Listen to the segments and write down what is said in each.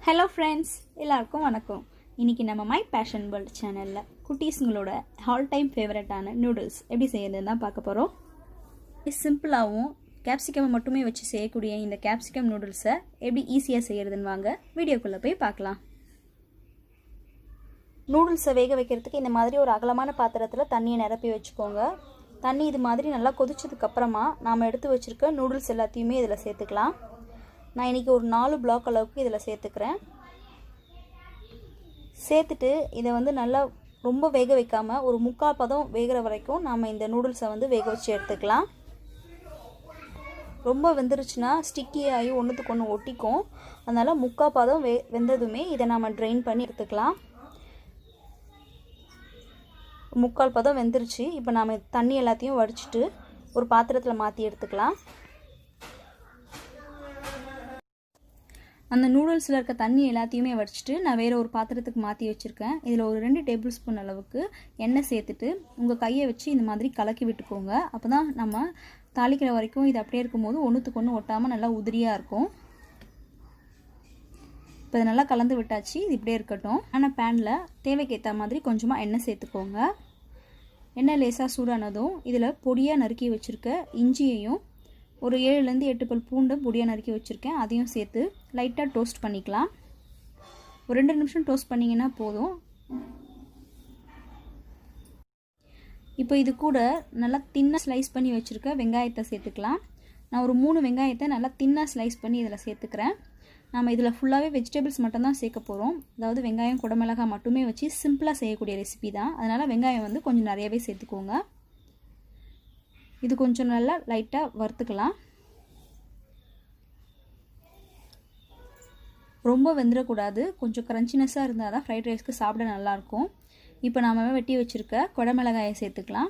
Hello friends, எல்லாருக்கும் வணக்கம். இன்றைக்கி நம்ம மை பேஷன் வேர்ல்ட் சேனலில் குட்டீஸுங்களோட ஆல் டைம் ஃபேவரட்டான நூடுல்ஸ் எப்படி செய்யறதுன்னு தான் பார்க்க போகிறோம். சிம்பிளாகவும் கேப்சிகம் மட்டுமே வச்சு செய்யக்கூடிய இந்த கேப்சிகம் நூடுல்ஸை எப்படி ஈஸியாக செய்கிறதுன்னு வாங்க வீடியோக்குள்ளே போய் பார்க்கலாம். நூடுல்ஸை வேக வைக்கிறதுக்கு இந்த மாதிரி ஒரு அகலமான பாத்திரத்தில் தண்ணியை நிரப்பி வச்சுக்கோங்க. தண்ணி இது மாதிரி நல்லா கொதிச்சதுக்கப்புறமா நாம் எடுத்து வச்சுருக்க நூடுல்ஸ் எல்லாத்தையுமே இதில் சேர்த்துக்கலாம். நான் இன்றைக்கி ஒரு 4 பிளாக் அளவுக்கு இதில் சேர்த்துக்கிறேன். சேர்த்துட்டு இதை நல்லா ரொம்ப வேக வைக்காமல் ஒரு 3/4 பதம் வேகிற வரைக்கும் நாம் இந்த நூடுல்ஸை வேக வச்சு எடுத்துக்கலாம். ரொம்ப வெந்துருச்சுன்னா ஸ்டிக்கி ஆகி ஒன்றுத்துக்கு ஒன்று ஒட்டிக்கும். அதனால் 3/4 பதம் வெந்ததுமே இதை நாம் ட்ரெயின் பண்ணி எடுத்துக்கலாம். 3/4 பதம் வெந்துருச்சு. இப்போ நாம் தண்ணி எல்லாத்தையும் வடிச்சிட்டு ஒரு பாத்திரத்தில் மாற்றி எடுத்துக்கலாம். அந்த நூடுல்ஸில் இருக்க தண்ணி எல்லாத்தையுமே வடிச்சிட்டு நான் வேறு ஒரு பாத்திரத்துக்கு மாற்றி வச்சுருக்கேன். இதில் ஒரு 2 டேபிள் ஸ்பூன் அளவுக்கு எண்ணெய் சேர்த்துட்டு உங்கள் கையை வச்சு இந்த மாதிரி கலக்கி விட்டுக்கோங்க. அப்போ தான் நம்ம தாளிக்கிற வரைக்கும் இது அப்படியே இருக்கும்போது ஒன்றுத்துக்கு ஒன்று ஒட்டாமல் நல்லா உதிரியாக இருக்கும். இப்போ இதை நல்லா கலந்து விட்டாச்சு. இது இப்படியே இருக்கட்டும். ஆனால் பேனில் தேவைக்கு ஏற்ற மாதிரி கொஞ்சமாக எண்ணெய் சேர்த்துக்கோங்க. எண்ணெய் லேசாக சூடானதும் இதில் பொடியாக நறுக்கி வச்சுருக்க இஞ்சியையும் ஒரு 7லேருந்து 8 பல் பூண்டு பொடியாக நறுக்கி வச்சுருக்கேன், அதையும் சேர்த்து லைட்டாக டோஸ்ட் பண்ணிக்கலாம். ஒரு 2 நிமிஷம் டோஸ்ட் பண்ணிங்கன்னா போதும். இப்போ இது கூட நல்லா தின்னாக ஸ்லைஸ் பண்ணி வச்சுருக்க வெங்காயத்தை சேர்த்துக்கலாம். நான் ஒரு 3 வெங்காயத்தை நல்லா தின்னாக ஸ்லைஸ் பண்ணி இதில் சேர்த்துக்கிறேன். நம்ம இதில் ஃபுல்லாகவே வெஜிடபிள்ஸ் மட்டும்தான் சேர்க்க போகிறோம். அதாவது வெங்காயம் குடமிளகாய் மட்டுமே வச்சு சிம்பிளாக செய்யக்கூடிய ரெசிபி தான். அதனால் வெங்காயம் கொஞ்சம் நிறையவே சேர்த்துக்கோங்க. இது கொஞ்சம் நல்லா லைட்டாக வறுத்துக்கலாம். ரொம்ப வெந்துடக்கூடாது. கொஞ்சம் க்ரன்ச்சினஸாக இருந்தால் தான் ஃப்ரைட் ரைஸ்க்கு சாப்பிட நல்லாயிருக்கும். இப்போ நாம் வெட்டி வச்சுருக்க குடமிளகாயை சேர்த்துக்கலாம்.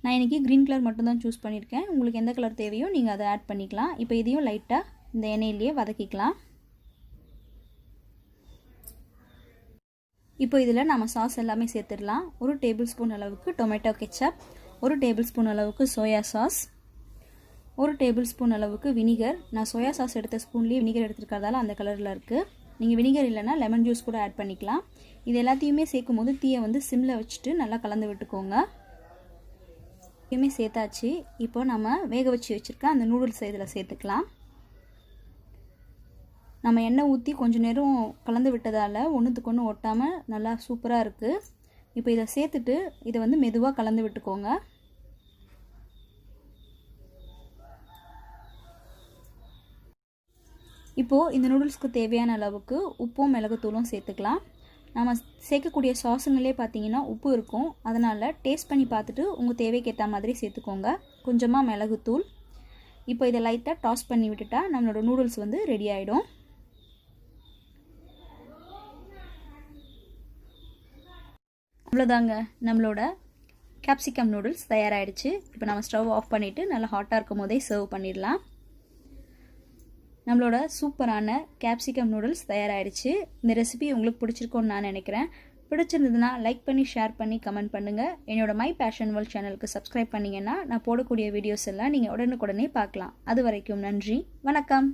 நான் இன்றைக்கி க்ரீன் கலர் மட்டும்தான் சூஸ் பண்ணியிருக்கேன். உங்களுக்கு எந்த கலர் தேவையோ நீங்கள் அதை ஆட் பண்ணிக்கலாம். இப்போ இதையும் லைட்டாக இந்த எண்ணெயிலேயே வதக்கிக்கலாம். இப்போ இதில் நம்ம சாஸ் எல்லாமே சேர்த்துடலாம். ஒரு டேபிள் ஸ்பூன் அளவுக்கு டொமேட்டோ கெச்சப், ஒரு டேபிள் ஸ்பூன் அளவுக்கு சோயா சாஸ், ஒரு டேபிள் ஸ்பூன் அளவுக்கு வினிகர். நான் சோயா சாஸ் எடுத்த ஸ்பூன்லேயே வினிகர் எடுத்துருக்கிறதால அந்த கலரில் இருக்குது. நீங்கள் வினிகர் இல்லைனா லெமன் ஜூஸ் கூட ஆட் பண்ணிக்கலாம். இது எல்லாத்தையுமே சேர்க்கும் போது தீயை சிம்மில் வச்சுட்டு நல்லா கலந்து விட்டுக்கோங்க. எல்லாத்தையுமே சேர்த்தாச்சு. இப்போ நம்ம வேக வச்சு வச்சுருக்க அந்த நூடுல்ஸை இதில் சேர்த்துக்கலாம். நம்ம எண்ணெய் ஊற்றி கொஞ்சம் நேரம் கலந்து விட்டதால் ஒன்றுத்துக்கு ஒன்று ஒட்டாமல் நல்லா சூப்பராக இருக்குது. இப்போ இதை சேர்த்துட்டு இதை மெதுவாக கலந்து விட்டுக்கோங்க. இப்போது இந்த நூடுல்ஸ்க்கு தேவையான அளவுக்கு உப்பும் மிளகுத்தூளும் சேர்த்துக்கலாம். நம்ம சேர்க்கக்கூடிய சாஸுங்களே பார்த்தீங்கன்னா உப்பு இருக்கும். அதனால் டேஸ்ட் பண்ணி பார்த்துட்டு உங்கள் தேவைக்கு ஏற்ற மாதிரி சேர்த்துக்கோங்க. கொஞ்சமாக மிளகுத்தூள். இப்போ இதை லைட்டாக டாஸ் பண்ணி விட்டுட்டா நம்மளோட நூடுல்ஸ் ரெடி ஆகிடும். அவ்வளோதாங்க, நம்மளோட கேப்சிகம் நூடுல்ஸ் தயாராகிடுச்சு. இப்போ நம்ம ஸ்டவ் ஆஃப் பண்ணிவிட்டு நல்லா ஹாட்டாக இருக்கும் போதே சர்வ் பண்ணிடலாம். நம்மளோட சூப்பரான கேப்சிகம் நூடுல்ஸ் தயாராகிடுச்சு. இந்த ரெசிபி உங்களுக்கு பிடிச்சிருக்கோன்னு நான் நினைக்கிறேன். பிடிச்சிருந்ததுன்னா லைக் பண்ணி, ஷேர் பண்ணி, கமெண்ட் பண்ணுங்கள். என்னோட மை பேஷன் வேர்ல்ட் சேனலுக்கு சப்ஸ்கிரைப் பண்ணிங்கன்னா நான் போடக்கூடிய வீடியோஸ் எல்லாம் நீங்கள் உடனுக்குடனே பார்க்கலாம். அது வரைக்கும் நன்றி, வணக்கம்.